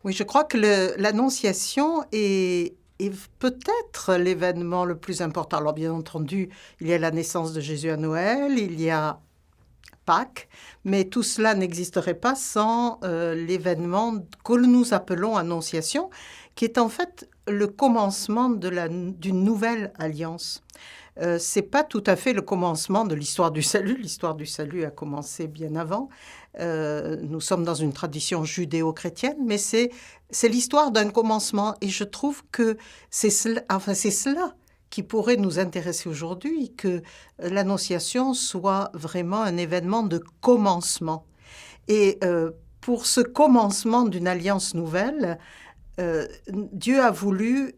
Oui, je crois que l'Annonciation est peut-être l'événement le plus important. Alors, bien entendu, il y a la naissance de Jésus à Noël, il y a Pâques, mais tout cela n'existerait pas sans l'événement que nous appelons Annonciation, qui est en fait le commencement d'une nouvelle alliance. C'est pas tout à fait le commencement de l'histoire du salut. L'histoire du salut a commencé bien avant. Nous sommes dans une tradition judéo-chrétienne, mais c'est l'histoire d'un commencement. Et je trouve que c'est cela qui pourrait nous intéresser aujourd'hui, que l'Annonciation soit vraiment un événement de commencement. Et pour ce commencement d'une alliance nouvelle, Dieu a voulu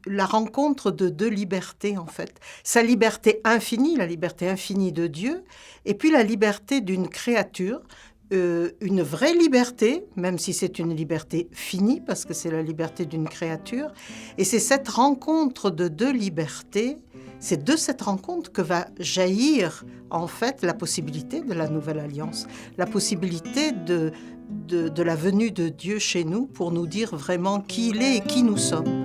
la rencontre de deux libertés, en fait. Sa liberté infinie, la liberté infinie de Dieu, et puis la liberté d'une créature, une vraie liberté, même si c'est une liberté finie, parce que c'est la liberté d'une créature. Et c'est cette rencontre de deux libertés, c'est de cette rencontre que va jaillir, en fait, la possibilité de la nouvelle alliance, la possibilité de la venue de Dieu chez nous pour nous dire vraiment qui il est et qui nous sommes.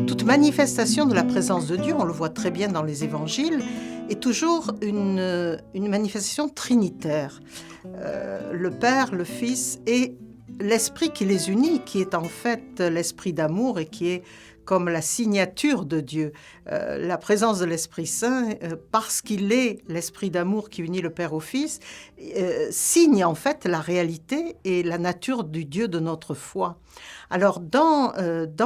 Toute manifestation de la présence de Dieu, on le voit très bien dans les évangiles, est toujours une manifestation trinitaire. Le Père, le Fils et l'Esprit qui les unit, qui est en fait l'Esprit d'amour et qui est comme la signature de Dieu. La présence de l'Esprit Saint, parce qu'il est l'Esprit d'amour qui unit le Père au Fils, signe en fait la réalité et la nature du Dieu de notre foi. Alors dans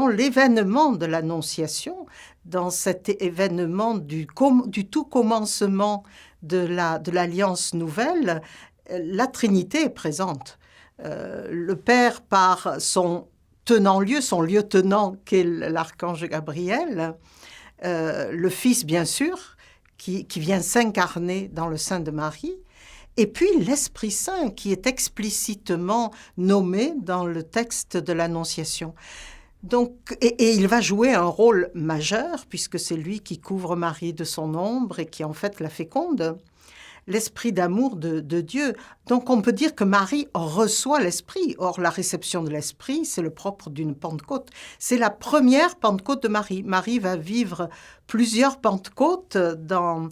l'événement de l'Annonciation, dans cet événement du tout commencement de l'Alliance nouvelle, la Trinité est présente. Le Père par son tenant-lieu, son lieutenant qu'est l'archange Gabriel, le Fils bien sûr, qui vient s'incarner dans le sein de Marie, et puis l'Esprit Saint qui est explicitement nommé dans le texte de l'Annonciation. Donc, et il va jouer un rôle majeur puisque c'est lui qui couvre Marie de son ombre et qui en fait la féconde. L'esprit d'amour de Dieu. Donc on peut dire que Marie reçoit l'esprit. Or, la réception de l'esprit, c'est le propre d'une Pentecôte. C'est la première Pentecôte de Marie. Marie va vivre plusieurs Pentecôtes dans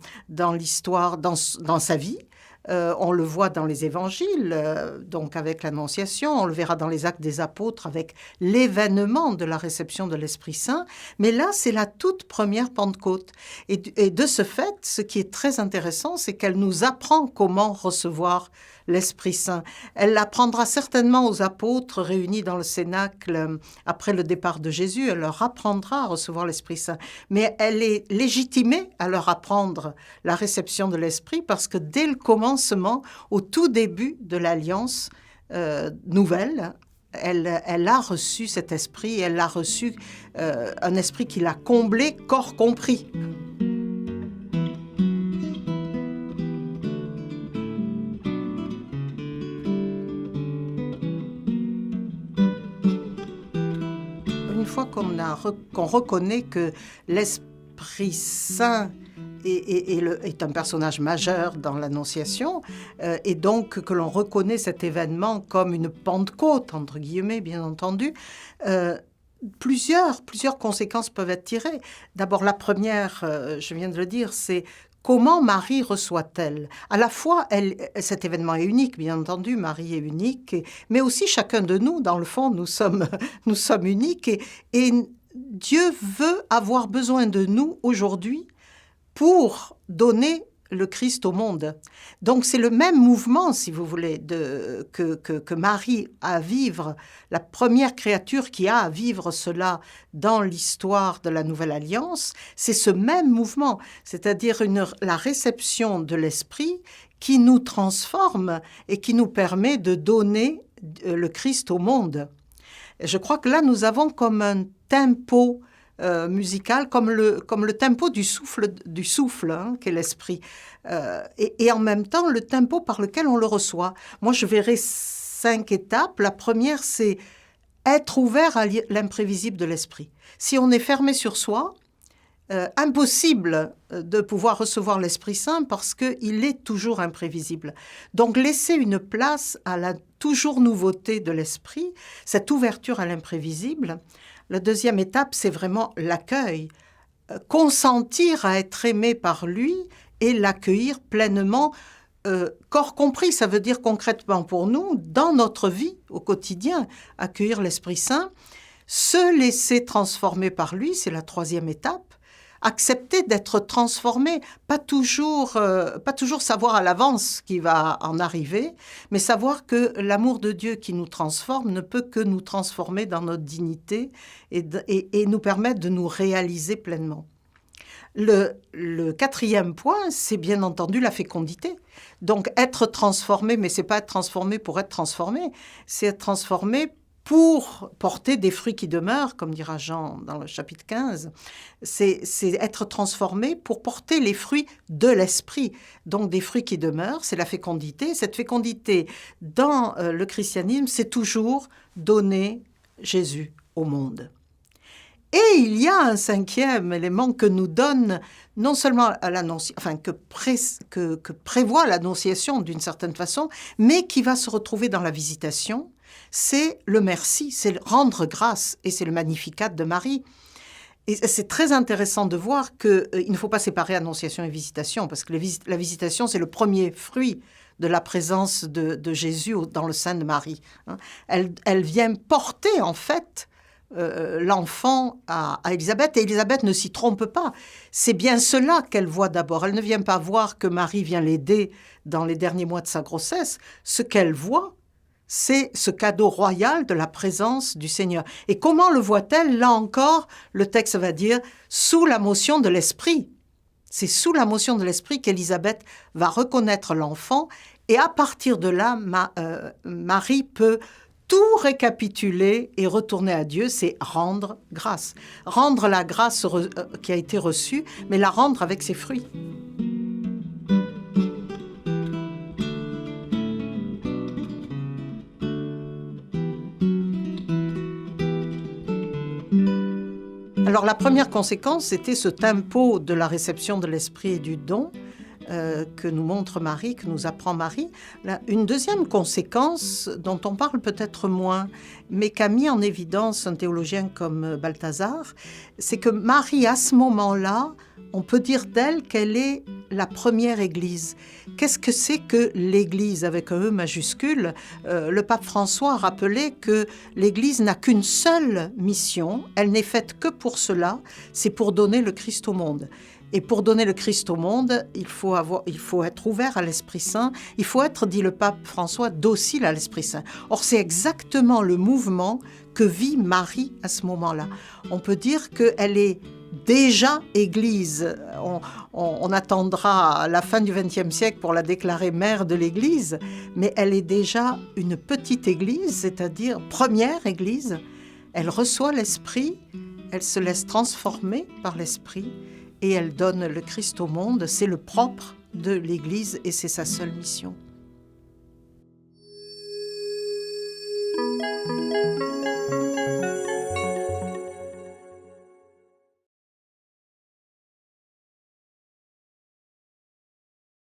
l'histoire, dans sa vie. On le voit dans les évangiles, donc avec l'Annonciation, on le verra dans les Actes des Apôtres avec l'événement de la réception de l'Esprit Saint, mais là, c'est la toute première Pentecôte. Et de ce fait, ce qui est très intéressant, c'est qu'elle nous apprend comment recevoir l'Esprit Saint. Elle l'apprendra certainement aux apôtres réunis dans le Cénacle après le départ de Jésus, elle leur apprendra à recevoir l'Esprit Saint, mais elle est légitimée à leur apprendre la réception de l'Esprit parce que dès le commencement, au tout début de l'Alliance nouvelle, elle a reçu cet esprit, elle a reçu un esprit qui l'a comblé, corps compris. Une fois qu'on reconnaît que l'Esprit Saint est un personnage majeur dans l'Annonciation, et donc que l'on reconnaît cet événement comme une Pentecôte, entre guillemets, bien entendu, plusieurs conséquences peuvent être tirées. D'abord, la première, je viens de le dire, c'est comment Marie reçoit-elle? À la fois, cet événement est unique, bien entendu, Marie est unique, mais aussi chacun de nous, dans le fond, nous sommes uniques, et Dieu veut avoir besoin de nous aujourd'hui pour donner le Christ au monde. Donc c'est le même mouvement, si vous voulez, que Marie a à vivre, la première créature qui a à vivre cela dans l'histoire de la Nouvelle Alliance, c'est ce même mouvement, c'est-à-dire la réception de l'Esprit qui nous transforme et qui nous permet de donner le Christ au monde. Et je crois que là, nous avons comme un tempo musical, comme le tempo du souffle hein, qu'est l'esprit, et en même temps le tempo par lequel on le reçoit. Moi, je verrais 5 étapes. La première, c'est être ouvert à l'imprévisible de l'esprit. Si on est fermé sur soi, impossible de pouvoir recevoir l'Esprit Saint parce qu'il est toujours imprévisible. Donc laisser une place à la toujours nouveauté de l'Esprit, cette ouverture à l'imprévisible. La deuxième étape, c'est vraiment l'accueil. Consentir à être aimé par lui et l'accueillir pleinement, corps compris. Ça veut dire concrètement pour nous, dans notre vie au quotidien, accueillir l'Esprit Saint, se laisser transformer par lui, c'est la troisième étape. Accepter d'être transformé, pas toujours savoir à l'avance ce qui va en arriver, mais savoir que l'amour de Dieu qui nous transforme ne peut que nous transformer dans notre dignité et nous permettre de nous réaliser pleinement. Le quatrième point, c'est bien entendu la fécondité. Donc être transformé, mais ce n'est pas être transformé pour être transformé, c'est être transformé pour porter des fruits qui demeurent, comme dira Jean dans le chapitre 15, c'est être transformé pour porter les fruits de l'esprit. Donc des fruits qui demeurent, c'est la fécondité. Cette fécondité, dans le christianisme, c'est toujours donner Jésus au monde. Et il y a un cinquième élément que nous donne non seulement que prévoit l'Annonciation d'une certaine façon, mais qui va se retrouver dans la Visitation, c'est le merci, c'est rendre grâce, et c'est le Magnificat de Marie. Et c'est très intéressant de voir qu'il ne faut pas séparer Annonciation et Visitation, parce que la Visitation, c'est le premier fruit de la présence de Jésus dans le sein de Marie. Elle vient porter, en fait, l'enfant à Élisabeth, et Élisabeth ne s'y trompe pas. C'est bien cela qu'elle voit d'abord. Elle ne vient pas voir que Marie vient l'aider dans les derniers mois de sa grossesse. Ce qu'elle voit, c'est ce cadeau royal de la présence du Seigneur. Et comment le voit-elle? Là encore, le texte va dire « sous la motion de l'Esprit ». C'est sous la motion de l'Esprit qu'Élisabeth va reconnaître l'enfant, et à partir de là, Marie peut tout récapituler et retourner à Dieu, c'est rendre grâce. Rendre la grâce qui a été reçue, mais la rendre avec ses fruits. Alors la première conséquence, c'était ce tempo de la réception de l'Esprit et du don que nous montre Marie, que nous apprend Marie. Une deuxième conséquence dont on parle peut-être moins, mais qu'a mis en évidence un théologien comme Balthazar, c'est que Marie, à ce moment-là, on peut dire d'elle qu'elle est la première Église. Qu'est-ce que c'est que l'Église avec un E majuscule? Le pape François a rappelé que l'Église n'a qu'une seule mission, elle n'est faite que pour cela, c'est pour donner le Christ au monde. Et pour donner le Christ au monde, il faut être ouvert à l'Esprit Saint, il faut être, dit le pape François, docile à l'Esprit Saint. Or, c'est exactement le mouvement que vit Marie à ce moment-là. On peut dire qu'elle est déjà Église. On attendra la fin du XXe siècle pour la déclarer mère de l'Église, mais elle est déjà une petite Église, c'est-à-dire première Église. Elle reçoit l'Esprit, elle se laisse transformer par l'Esprit, et elle donne le Christ au monde. C'est le propre de l'Église et c'est sa seule mission.